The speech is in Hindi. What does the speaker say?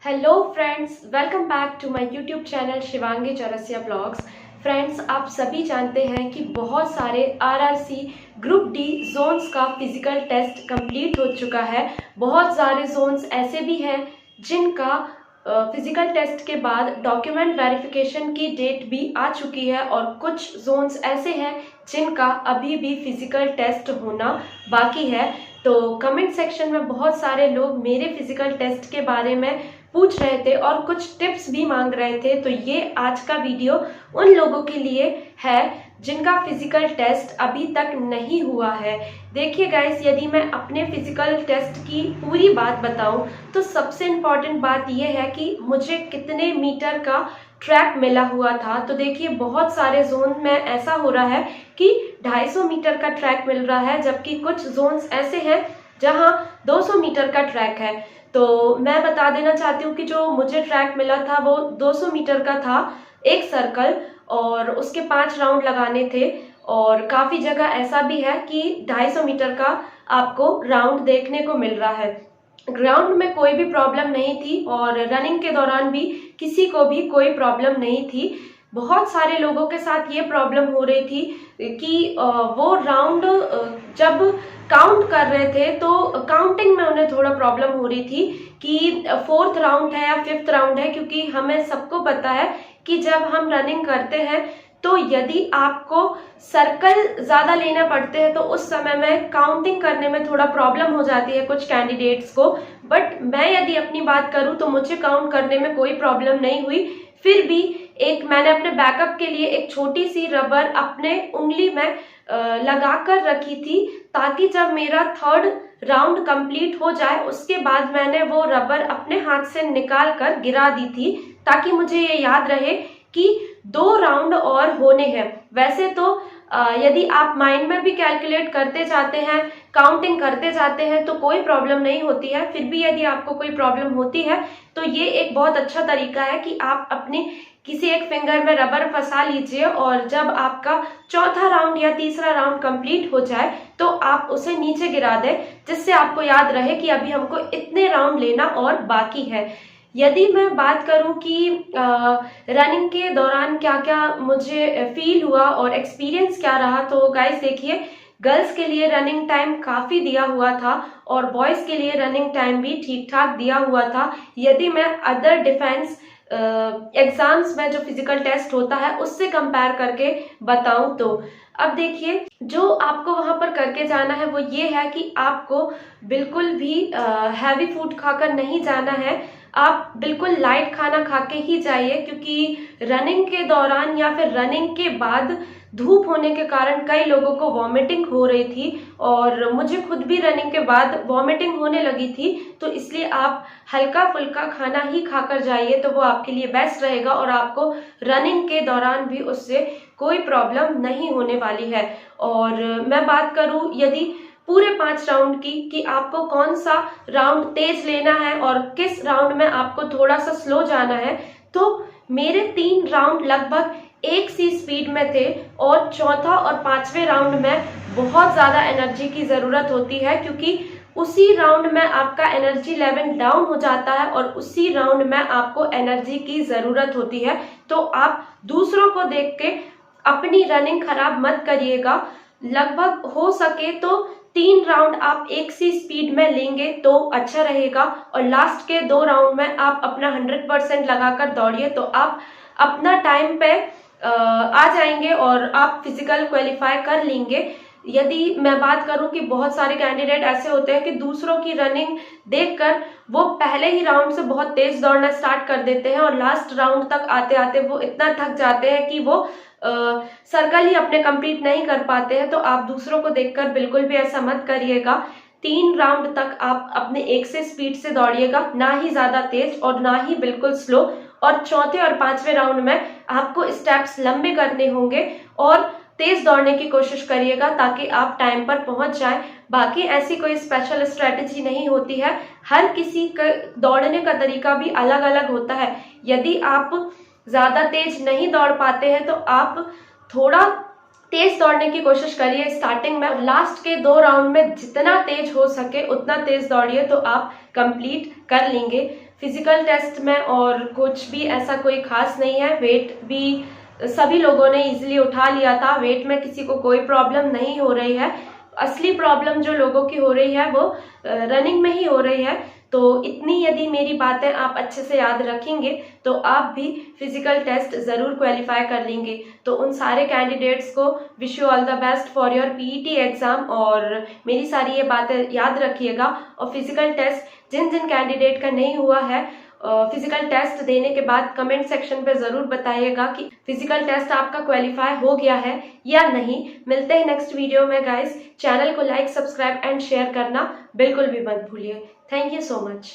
Hello friends, welcome back to my YouTube channel Shivangi Chaurasia blogs. Friends, आप सभी जानते हैं कि बहुत सारे आरआरसी ग्रुप डी जोन्स का फिजिकल टेस्ट कंप्लीट हो चुका है। बहुत सारे जोन्स ऐसे भी हैं जिनका फिजिकल टेस्ट के बाद डॉक्यूमेंट वेरिफिकेशन की डेट भी आ चुकी है और कुछ जोन्स ऐसे हैं जिनका अभी भी फिजिकल टेस्ट होना बाकी है। तो कमेंट सेक्शन में बहुत सारे लोग मेरे फिजिकल टेस्ट के बारे में पूछ रहे थे और कुछ टिप्स भी मांग रहे थे। तो ये आज का वीडियो उन लोगों के लिए है जिनका फिजिकल टेस्ट अभी तक नहीं हुआ है। देखिए गाइस, यदि मैं अपने फिजिकल टेस्ट की पूरी बात बताऊं तो सबसे इम्पॉर्टेंट बात यह है कि मुझे कितने मीटर का ट्रैक मिला हुआ था। तो देखिए, बहुत सारे जोन में ऐसा हो रहा है कि 250 मीटर का ट्रैक मिल रहा है, जबकि कुछ जोन्स ऐसे हैं जहां 200 मीटर का ट्रैक है। तो मैं बता देना चाहती हूँ कि जो मुझे ट्रैक मिला था वो 200 मीटर का था, एक सर्कल, और उसके 5 राउंड लगाने थे। और काफी जगह ऐसा भी है कि 250 मीटर का आपको राउंड देखने को मिल रहा है। ग्राउंड में कोई भी प्रॉब्लम नहीं थी और रनिंग के दौरान भी किसी को भी कोई प्रॉब्लम नहीं थी। बहुत सारे लोगों के साथ ये प्रॉब्लम हो रही थी कि वो राउंड जब काउंट कर रहे थे तो काउंटिंग में उन्हें थोड़ा प्रॉब्लम हो रही थी कि 4th राउंड है या 5th राउंड है, क्योंकि हमें सबको पता है कि जब हम रनिंग करते हैं तो यदि आपको सर्कल ज्यादा लेना पड़ते हैं तो उस समय में काउंटिंग करने में थोड़ा प्रॉब्लम हो जाती है कुछ कैंडिडेट्स को। बट मैं यदि अपनी बात करूं तो मुझे काउंट करने में कोई प्रॉब्लम नहीं हुई। फिर भी मैंने अपने बैकअप के लिए एक छोटी सी रबर अपने उंगली में लगा कर रखी थी, ताकि जब मेरा 3rd राउंड कंप्लीट हो जाए उसके बाद मैंने वो रबर अपने हाथ से निकाल कर गिरा दी थी, ताकि मुझे ये याद रहे कि 2 राउंड और होने हैं। वैसे तो यदि आप माइंड में भी कैलकुलेट करते जाते हैं, काउंटिंग करते जाते हैं तो कोई प्रॉब्लम नहीं होती है। फिर भी यदि आपको कोई प्रॉब्लम होती है तो ये एक बहुत अच्छा तरीका है कि आप अपने किसी एक फिंगर में रबर फंसा लीजिए और जब आपका 4था राउंड या 3रा राउंड कंप्लीट हो जाए तो आप उसे नीचे गिरा दें, जिससे आपको याद रहे कि अभी हमको इतने राउंड लेना और बाकी है। यदि मैं बात करूं कि रनिंग के दौरान क्या क्या मुझे फील हुआ और एक्सपीरियंस क्या रहा, तो गाइस देखिए, गर्ल्स के लिए रनिंग टाइम काफी दिया हुआ था और बॉयज के लिए रनिंग टाइम भी ठीक ठाक दिया हुआ था। यदि मैं अदर डिफेंस एग्जाम्स में जो फिजिकल टेस्ट होता है उससे कंपेयर करके बताऊं तो अब देखिए, जो आपको वहां पर करके जाना है वो ये है कि आपको बिल्कुल भी हैवी फूड खाकर नहीं जाना है। आप बिल्कुल लाइट खाना खा के ही जाइए, क्योंकि रनिंग के दौरान या फिर रनिंग के बाद धूप होने के कारण कई लोगों को वॉमिटिंग हो रही थी और मुझे खुद भी रनिंग के बाद वॉमिटिंग होने लगी थी। तो इसलिए आप हल्का फुल्का खाना ही खाकर जाइए तो वो आपके लिए बेस्ट रहेगा और आपको रनिंग के दौरान भी उससे कोई प्रॉब्लम नहीं होने वाली है। और मैं बात करूं यदि पूरे 5 राउंड की कि आपको कौन सा राउंड तेज लेना है और किस राउंड में आपको थोड़ा सा स्लो जाना है, तो मेरे 3 राउंड लगभग एक सी स्पीड में थे और 4था और 5वें राउंड में बहुत ज्यादा एनर्जी की जरूरत होती है, क्योंकि उसी राउंड में आपका एनर्जी लेवल डाउन हो जाता है और उसी राउंड में आपको एनर्जी की जरूरत होती है। तो आप दूसरों को देख के अपनी रनिंग खराब मत करिएगा। लगभग हो सके तो 3 राउंड आप एक सी स्पीड में लेंगे तो अच्छा रहेगा और लास्ट के 2 राउंड में आप अपना 100% लगाकर दौड़िए तो आप अपना टाइम पे आ जाएंगे और आप फिजिकल क्वालिफाई कर लेंगे। यदि मैं बात करूं कि बहुत सारे कैंडिडेट ऐसे होते हैं कि दूसरों की रनिंग देखकर वो पहले ही राउंड से बहुत तेज दौड़ना स्टार्ट कर देते हैं और लास्ट राउंड तक आते आते वो इतना थक जाते हैं कि वो सर्कल ही अपने कंप्लीट नहीं कर पाते हैं। तो आप दूसरों को देखकर बिल्कुल भी ऐसा मत करिएगा। 3 राउंड तक आप अपने एक से स्पीड से दौड़िएगा, ना ही ज्यादा तेज और ना ही बिल्कुल स्लो। और 4थे और 5वें राउंड में आपको स्टेप्स लंबे करने होंगे और तेज दौड़ने की कोशिश करिएगा ताकि आप टाइम पर पहुंच जाए। बाकी ऐसी कोई स्पेशल स्ट्रेटेजी नहीं होती है, हर किसी का दौड़ने का तरीका भी अलग अलग होता है। यदि आप ज्यादा तेज नहीं दौड़ पाते हैं तो आप थोड़ा तेज दौड़ने की कोशिश करिए स्टार्टिंग में, लास्ट के 2 राउंड में जितना तेज हो सके उतना तेज दौड़िए तो आप कंप्लीट कर लेंगे। फिजिकल टेस्ट में और कुछ भी ऐसा कोई खास नहीं है। वेट भी सभी लोगों ने इजीली उठा लिया था, वेट में किसी को कोई प्रॉब्लम नहीं हो रही है। असली प्रॉब्लम जो लोगों की हो रही है वो रनिंग में ही हो रही है। तो इतनी यदि मेरी बातें आप अच्छे से याद रखेंगे तो आप भी फिजिकल टेस्ट ज़रूर क्वालिफाई कर लेंगे। तो उन सारे कैंडिडेट्स को wish you all the best for your PET exam, और मेरी सारी ये बातें याद रखिएगा। और फिजिकल टेस्ट जिन जिन कैंडिडेट का नहीं हुआ है, फिजिकल टेस्ट देने के बाद कमेंट सेक्शन पे ज़रूर बताइएगा कि फिजिकल टेस्ट आपका क्वालिफाई हो गया है या नहीं। मिलते हैं नेक्स्ट वीडियो में गाइस। चैनल को लाइक, सब्सक्राइब एंड शेयर करना बिल्कुल भी मत भूलिए। Thank you so much.